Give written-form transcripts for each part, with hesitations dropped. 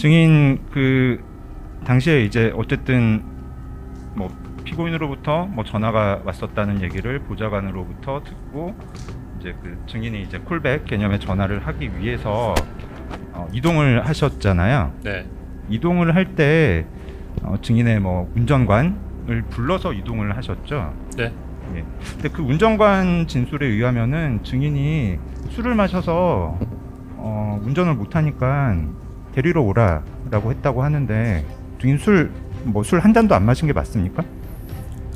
증인 그 당시에 이제 어쨌든 뭐 피고인으로부터 뭐 전화가 왔었다는 얘기를 보좌관으로부터 듣고 이제 그 증인이 이제 콜백 개념의 전화를 하기 위해서 이동을 하셨잖아요. 네. 이동을 할 때 증인의 뭐 운전관을 불러서 이동을 하셨죠. 네. 예. 근데 그 운전관 진술에 의하면은 증인이 술을 마셔서 운전을 못하니까 데리러 오라라고 했다고 하는데 증인 술 한 잔도 안 마신 게 맞습니까?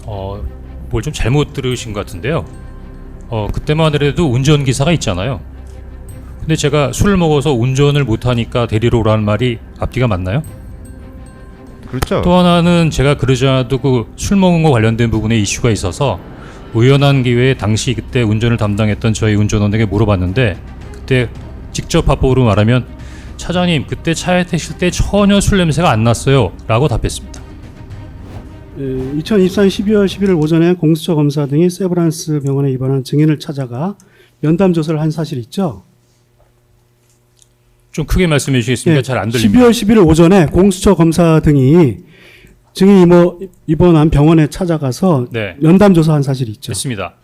뭘 좀 잘못 들으신 것 같은데요. 그때만 하더라도 운전기사가 있잖아요. 근데 제가 술을 먹어서 운전을 못하니까 데리러 오라는 말이 앞뒤가 맞나요? 그렇죠. 또 하나는 제가 그러지 않아도 그 술 먹은 거 관련된 부분에 이슈가 있어서 우연한 기회에 당시 그때 운전을 담당했던 저희 운전원에게 물어봤는데 그때 직접 합법으로 말하면 차장님 그때 차에 타실 때 전혀 술 냄새가 안 났어요 라고 답했습니다. 2024년 12월 11일 오전에 공수처 검사 등이 세브란스 병원에 입원한 증인을 찾아가 면담 조사를 한 사실이 있죠. 좀 크게 말씀해 주시겠습니까? 예, 잘 안 들립니다. 12월 11일 오전에 공수처 검사 등이 증인이 입원한 병원에 찾아가서 네. 면담 조사한 사실이 있죠. 됐습니다.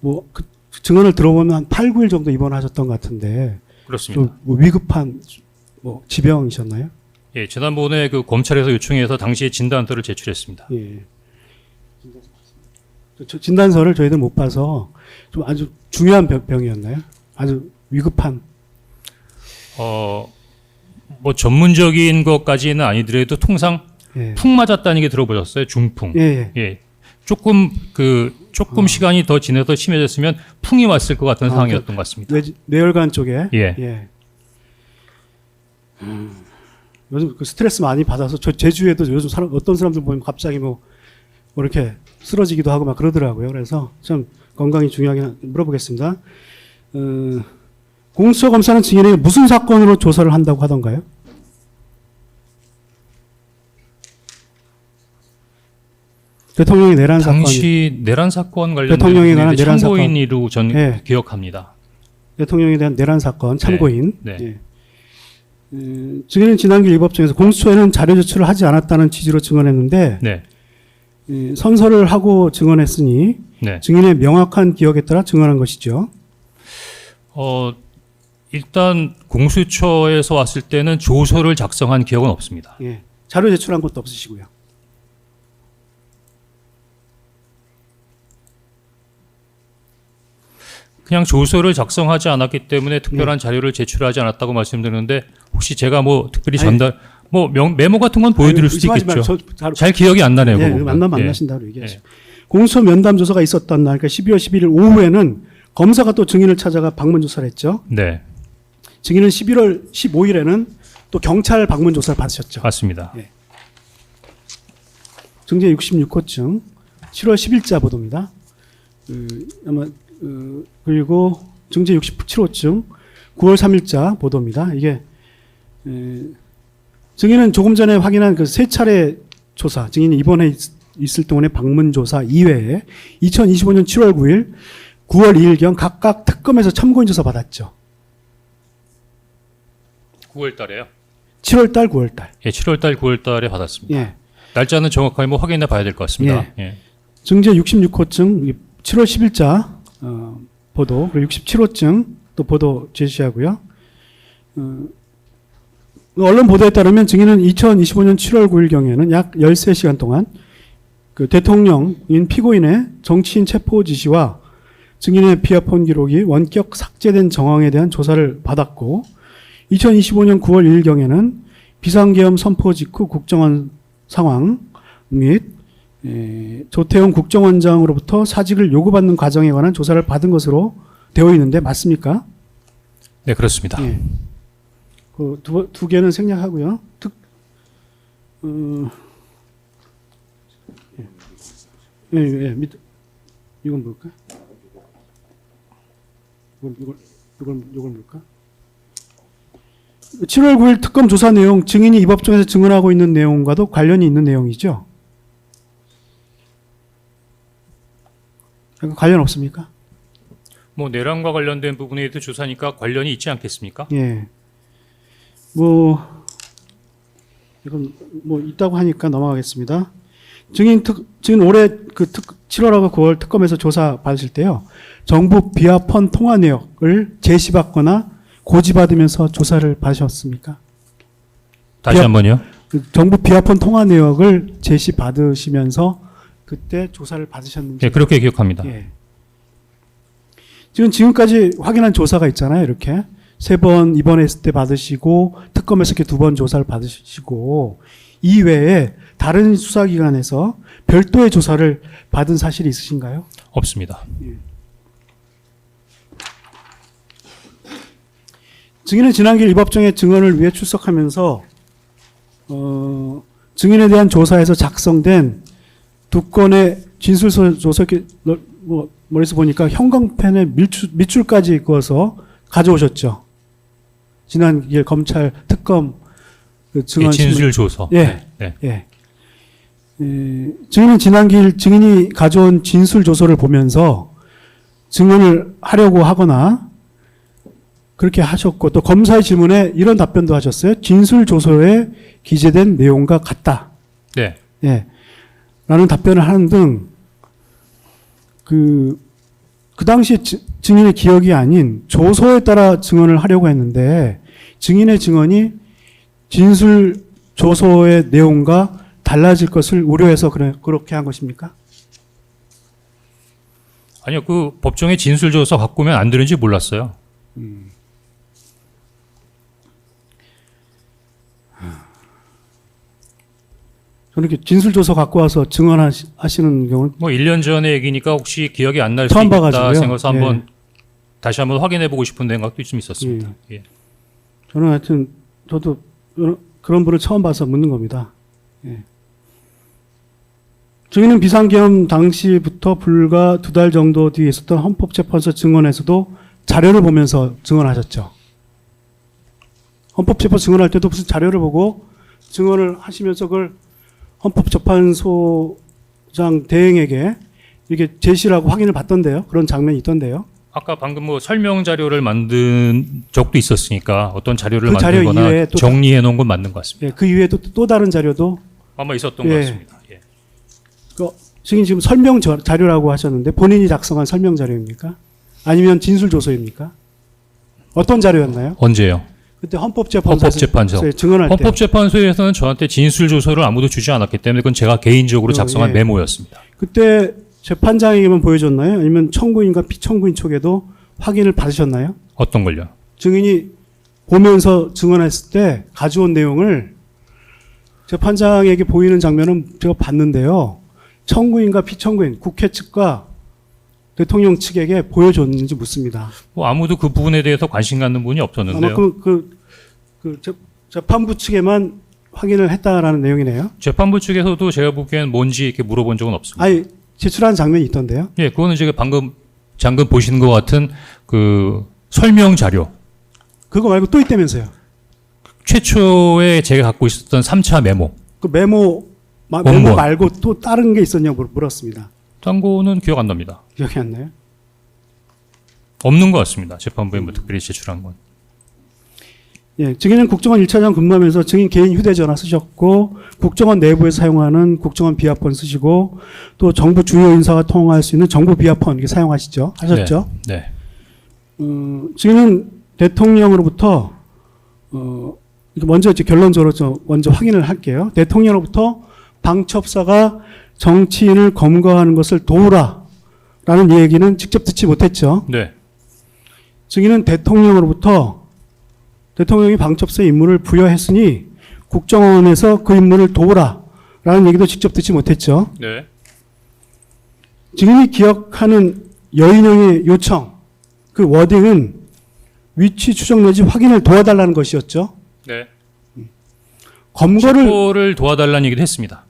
그 증언을 들어보면 한 8, 9일 정도 입원하셨던 것 같은데 그렇습니다. 좀 위급한 지병이셨나요? 예, 지난번에 그 검찰에서 요청해서 당시에 진단서를 제출했습니다. 예. 진단서를 저희들 못 봐서 좀 아주 중요한 병이었나요? 아주 위급한. 뭐 전문적인 것까지는 아니더라도 통상 예. 풍 맞았다는 게 들어보셨어요? 중풍. 예. 예. 조금 시간이 더 지나서 심해졌으면 풍이 왔을 것 같은 상황이었던 것 같습니다. 뇌혈관 쪽에. 예. 요즘 그 스트레스 많이 받아서 제주에도 요즘 어떤 사람들 보면 갑자기 뭐 이렇게 쓰러지기도 하고 막 그러더라고요. 그래서 좀 건강이 중요하긴 물어보겠습니다. 공수처 검사는 증인에게 무슨 사건으로 조사를 한다고 하던가요? 대통령이 내란 사건. 당시 내란 사건 관련된 대통령에 관한 내란 참고인으로 전 예. 기억합니다. 대통령에 대한 내란 사건 참고인. 네. 예. 증인은 지난길 입법정에서 공수처에는 자료 제출을 하지 않았다는 취지로 증언했는데 네. 선서를 하고 증언했으니 네. 증인의 명확한 기억에 따라 증언한 것이죠. 일단 공수처에서 왔을 때는 조서를 작성한 기억은 없습니다. 예. 자료 제출한 것도 없으시고요. 그냥 조서를 작성하지 않았기 때문에 특별한 자료를 제출하지 않았다고 말씀드렸는데 혹시 제가 뭐 특별히 전달 메모 같은 건 보여드릴 수도 있겠죠. 잘 기억이 안 나네요. 예, 그 부분. 만나신다고 얘기하시고. 공수처 면담 조사가 있었던 날, 그러니까 12월 11일 오후에는 검사가 또 증인을 찾아가 방문 조사를 했죠. 네, 증인은 11월 15일에는 또 경찰 방문 조사를 받으셨죠. 맞습니다. 예. 증제 66호증 7월 10일자 보도입니다. 그리고 증제 67호증 9월 3일자 보도입니다. 이게 증인은 조금 전에 확인한 그 세 차례 조사, 증인이 입원해 있을 동안의 방문 조사 이외에 2025년 7월 9일, 9월 2일경 각각 특검에서 참고인 조사 받았죠. 9월 달에요? 7월 달, 9월 달. 예, 7월 달, 9월 달에 받았습니다. 예. 날짜는 정확하게 뭐 확인해 봐야 될 것 같습니다. 예. 증제 66호증 7월 10일자 보도, 그리고 67호증 또 보도 제시하고요. 언론 보도에 따르면 증인은 2025년 7월 9일경에는 약 13시간 동안 그 대통령인 피고인의 정치인 체포 지시와 증인의 비아폰 기록이 원격 삭제된 정황에 대한 조사를 받았고 2025년 9월 1일경에는 비상계엄 선포 직후 국정원 상황 및 조태용 국정원장으로부터 사직을 요구받는 과정에 관한 조사를 받은 것으로 되어 있는데 맞습니까? 네, 그렇습니다. 예. 그 두 개는 생략하고요. 이건 뭘까? 이걸 뭘까? 7월 9일 특검 조사 내용, 증인이 입법정에서 증언하고 있는 내용과도 관련이 있는 내용이죠? 관련 없습니까? 뭐 내란과 관련된 부분에도 조사니까 관련이 있지 않겠습니까? 예. 이건 뭐 있다고 하니까 넘어가겠습니다. 증인 올해 7월하고 9월 특검에서 조사 받으실 때요. 정부 비하폰 통화 내역을 제시받거나 고지받으면서 조사를 받으셨습니까? 다시 한번요. 정부 비하폰 통화 내역을 제시받으시면서 그때 조사를 받으셨는지. 예, 그렇게 기억합니다. 예. 지금까지 확인한 조사가 있잖아요. 이렇게 3번 입원했을 때 받으시고 특검에서 이렇게 2번 조사를 받으시고 이외에 다른 수사기관에서 별도의 조사를 받은 사실이 있으신가요? 없습니다. 증인은 지난길 입법정의 증언을 위해 출석하면서 증인에 대한 조사에서 작성된 2건의 진술조서 머리에서 보니까 형광펜에 밑줄까지 그어서 가져오셨죠. 지난길 검찰 특검 그 증언 진술 조서. 예. 네. 예. 증인은 지난길 증인이 가져온 진술 조서를 보면서 증언을 하려고 하거나 그렇게 하셨고 또 검사의 질문에 이런 답변도 하셨어요. 진술 조서에 기재된 내용과 같다. 네. 예. 라는 답변을 하는 등 그 당시 증인의 기억이 아닌 조서에 따라 증언을 하려고 했는데 증인의 증언이 진술 조서의 내용과 달라질 것을 우려해서 그렇게 한 것입니까? 아니요, 그 법정에 진술 조서 갖고 오면 안 되는지 몰랐어요. 저는 이렇게 진술 조서 갖고 와서 증언하시는 경우는 뭐 1년 전의 얘기니까 혹시 기억이 안 날 수 처음 있다 봐가지고요. 생각해서 한번 예. 다시 한번 확인해 보고 싶은 생각도 좀 있었습니다. 예. 저는 하여튼 저도 그런 분을 처음 봐서 묻는 겁니다. 예. 증인은 비상계엄 당시부터 불과 2달 정도 뒤에 있었던 헌법재판소 증언에서도 자료를 보면서 증언하셨죠. 헌법재판소 증언할 때도 무슨 자료를 보고 증언을 하시면서 그걸 헌법재판소장 대행에게 이렇게 제시를 하고 확인을 받던데요. 그런 장면이 있던데요. 아까 방금 뭐 설명 자료를 만든 적도 있었으니까 어떤 자료를 그 자료 만들거나 이외에 또 정리해 놓은 건 맞는 것 같습니다. 예, 그 이외에 또 다른 자료도 아마 있었던 예. 것 같습니다. 예. 증인 지금 설명 자료라고 하셨는데 본인이 작성한 설명 자료입니까? 아니면 진술 조서입니까? 어떤 자료였나요? 언제요? 그때 헌법재판소에 증언할 때 헌법재판소에서는 저한테 진술 조서를 아무도 주지 않았기 때문에 그건 제가 개인적으로 작성한 예. 메모였습니다. 그때 재판장에게만 보여줬나요? 아니면 청구인과 피청구인 쪽에도 확인을 받으셨나요? 어떤 걸요? 증인이 보면서 증언했을 때 가져온 내용을 재판장에게 보이는 장면은 제가 봤는데요. 청구인과 피청구인, 국회 측과 대통령 측에게 보여줬는지 묻습니다. 뭐 아무도 그 부분에 대해서 관심 갖는 분이 없었는데요. 아마 재판부 측에만 확인을 했다라는 내용이네요. 재판부 측에서도 제가 보기엔 뭔지 이렇게 물어본 적은 없습니다. 아니, 제출한 장면이 있던데요. 예, 그거는 제가 방금 보시는 것 같은 그 설명 자료. 그거 말고 또 있다면서요. 최초에 제가 갖고 있었던 3차 메모. 그 메모 원본. 말고 또 다른 게 있었냐고 물었습니다. 딴 거는 기억 안 납니다. 기억이 안 나요? 없는 것 같습니다. 재판부에 뭐 특별히 제출한 건. 예, 증인은 국정원 1차장 근무하면서 증인 개인 휴대전화 쓰셨고 국정원 내부에서 사용하는 국정원 비하폰 쓰시고 또 정부 주요 인사가 통화할 수 있는 정부 비하폰 이렇게 사용하시죠? 하셨죠? 네. 증인은 대통령으로부터 이렇게 먼저 이제 결론적으로 먼저 확인을 할게요. 대통령으로부터 방첩사가 정치인을 검거하는 것을 도우라라는 얘기는 직접 듣지 못했죠. 네. 증인은 대통령으로부터 대통령이 방첩사의 임무를 부여했으니 국정원에서 그 임무를 도우라라는 얘기도 직접 듣지 못했죠. 네. 증인이 기억하는 여인형의 요청, 그 워딩은 위치 추적 내지 확인을 도와달라는 것이었죠. 네. 검거를 체포를 도와달라는 얘기도 했습니다.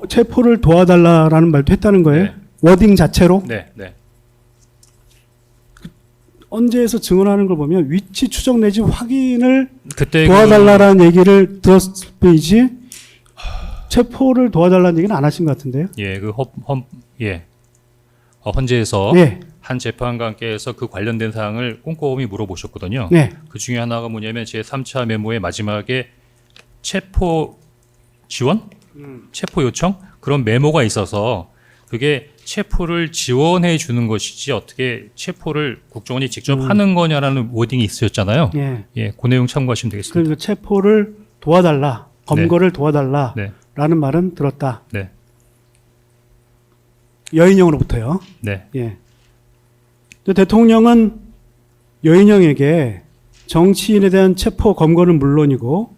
체포를 도와달라라는 말도 했다는 거예요. 네. 워딩 자체로. 네. 네. 언제에서 증언하는 걸 보면 위치 추적 내지 확인을 그때 도와달라라는 얘기를 들었을 뿐이지 체포를 도와달라는 얘기는 안 하신 것 같은데요. 예, 헌재에서 예, 한 재판관께서 그 관련된 사항을 꼼꼼히 물어보셨거든요. 네, 그 중에 하나가 뭐냐면 제 3차 메모의 마지막에 체포 지원, 체포 요청 그런 메모가 있어서 그게 체포를 지원해 주는 것이지 어떻게 체포를 국정원이 직접 하는 거냐라는 워딩이 있으셨잖아요. 예. 예, 그 내용 참고하시면 되겠습니다. 그러니까 체포를 도와달라, 검거를 도와달라라는 네, 말은 들었다. 네, 여인영으로부터요. 네. 예. 근데 대통령은 여인영에게 정치인에 대한 체포 검거는 물론이고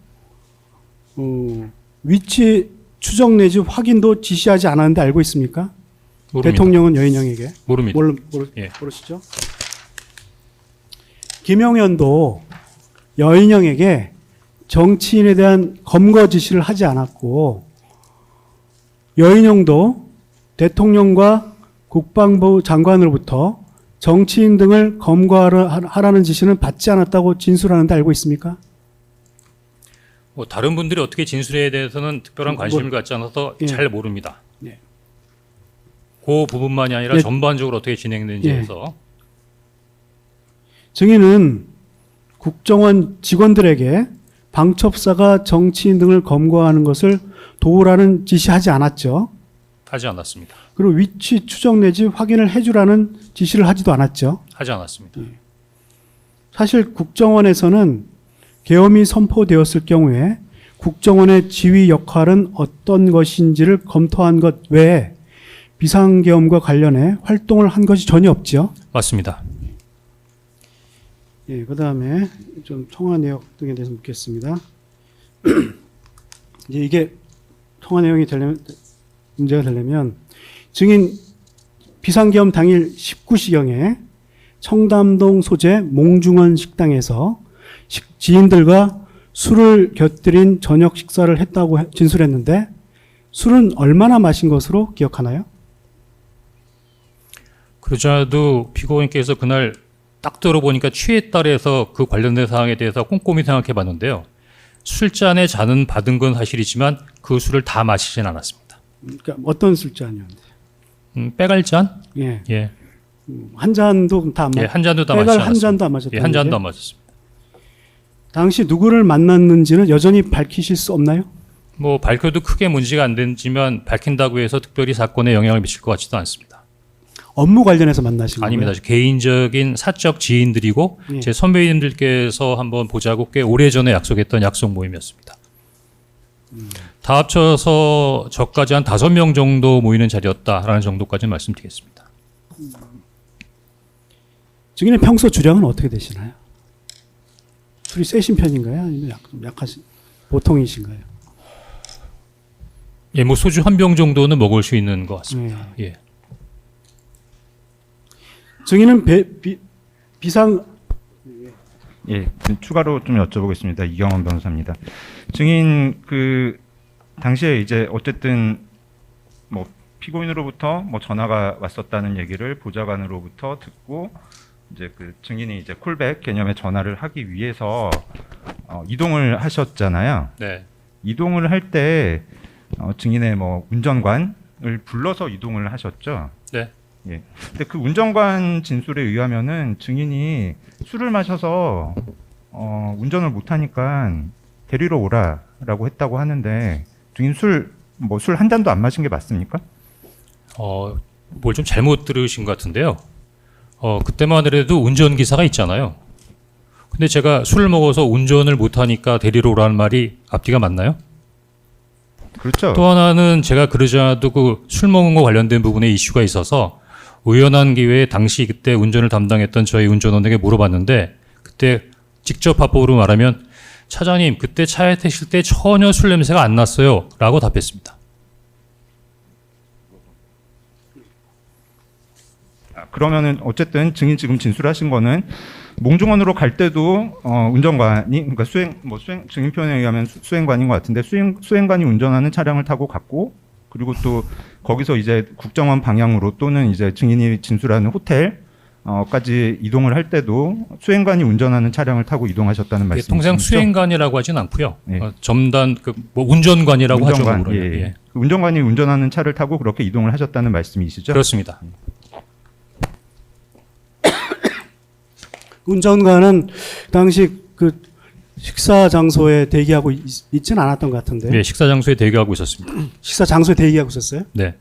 위치 추적 내지 확인도 지시하지 않았는데 알고 있습니까? 모릅니다. 대통령은 여인영에게 모릅니다. 예. 모르시죠? 김용현도 여인영에게 정치인에 대한 검거 지시를 하지 않았고 여인영도 대통령과 국방부 장관으로부터 정치인 등을 검거하라는 지시는 받지 않았다고 진술하는데 알고 있습니까? 뭐 다른 분들이 어떻게 진술에 대해서는 특별한 관심을 갖지 않아서 예. 잘 모릅니다. 예. 그 부분만이 아니라 예. 전반적으로 어떻게 진행되는지 예. 해서 증인은 국정원 직원들에게 방첩사가 정치인 등을 검거하는 것을 도우라는 지시하지 않았죠. 하지 않았습니다. 그리고 위치 추적 내지 확인을 해주라는 지시를 하지도 않았죠. 하지 않았습니다. 사실 국정원에서는 계엄이 선포되었을 경우에 국정원의 지휘 역할은 어떤 것인지를 검토한 것 외에 비상계엄과 관련해 활동을 한 것이 전혀 없죠. 맞습니다. 예, 그 다음에 좀 청와 내역 등에 대해서 묻겠습니다. 이제 이게 청와 내용이 되려면, 문제가 되려면 증인 비상계엄 당일 19시경에 청담동 소재 몽중원 식당에서 지인들과 술을 곁들인 저녁 식사를 했다고 진술했는데 술은 얼마나 마신 것으로 기억하나요? 그러자도 피고인께서 그날 딱 들어보니까 취했다 해서 그 관련된 사항에 대해서 꼼꼼히 생각해 봤는데요. 술잔에 잔은 받은 건 사실이지만 그 술을 다 마시진 않았습니다. 그러니까 어떤 술잔이었는데? 빼갈잔? 예, 예, 한 잔도 다 안 예, 마셨. 한 잔도 다 마시지 빼갈 한 않았습니다. 잔도 안 마셨다. 예, 한 잔도 안 마셨습니다. 당시 누구를 만났는지는 여전히 밝히실 수 없나요? 뭐 밝혀도 크게 문제가 안 되지만 밝힌다고 해서 특별히 사건에 영향을 미칠 것 같지도 않습니다. 업무 관련해서 만나신 거예요? 아닙니다. 개인적인 사적 지인들이고 예. 제 선배님들께서 한번 보자고 꽤 오래전에 약속했던 약속 모임이었습니다. 다 합쳐서 저까지 한 5명 정도 모이는 자리였다라는 정도까지 말씀드리겠습니다. 증인의 평소 주량은 어떻게 되시나요? 술이 세신 편인가요? 아니면 좀 약하신 보통이신가요? 예, 뭐 소주 한 병 정도는 먹을 수 있는 것 같습니다. 예. 증인은 비상 예, 추가로 좀 여쭤보겠습니다. 이경원 변호사입니다. 증인 그 당시에 이제 어쨌든 뭐 피고인으로부터 뭐 전화가 왔었다는 얘기를 보좌관으로부터 듣고 이제 그 증인이 이제 콜백 개념의 전화를 하기 위해서 이동을 하셨잖아요. 네. 이동을 할 때 증인의 뭐 운전관을 불러서 이동을 하셨죠. 네. 예. 근데 그 운전관 진술에 의하면은 증인이 술을 마셔서 운전을 못 하니까 데리러 오라라고 했다고 하는데 증인 술 한 잔도 안 마신 게 맞습니까? 뭘 좀 잘못 들으신 것 같은데요. 그때만 하더라도 운전기사가 있잖아요. 근데 제가 술을 먹어서 운전을 못 하니까 데리러 오라는 말이 앞뒤가 맞나요? 그렇죠. 또 하나는 제가 그러지 않아도 그 술 먹은 거 관련된 부분에 이슈가 있어서 우연한 기회에 당시 그때 운전을 담당했던 저희 운전원에게 물어봤는데 그때 직접 합법으로 말하면 차장님 그때 차에 타실 때 전혀 술 냄새가 안 났어요 라고 답했습니다. 그러면은 어쨌든 증인 지금 진술하신 거는 몽중원으로 갈 때도 운전관이 그러니까 증인 표현에 의하면 수행관인 것 같은데 수행관이 운전하는 차량을 타고 갔고 그리고 또 거기서 이제 국정원 방향으로 또는 이제 증인이 진술하는 호텔까지 이동을 할 때도 수행관이 운전하는 차량을 타고 이동하셨다는 말씀이시죠? 통상 수행관이라고 하진 않고요. 네. 점단 뭐 운전관이라고 운전관, 하죠. 예. 예. 운전관이 운전하는 차를 타고 그렇게 이동을 하셨다는 말씀이시죠? 그렇습니다. 운전관은 당시 그 식사 장소에 대기하고 있지는 않았던 것 같은데. 네, 식사 장소에 대기하고 있었습니다. 식사 장소에 대기하고 있었어요? 네.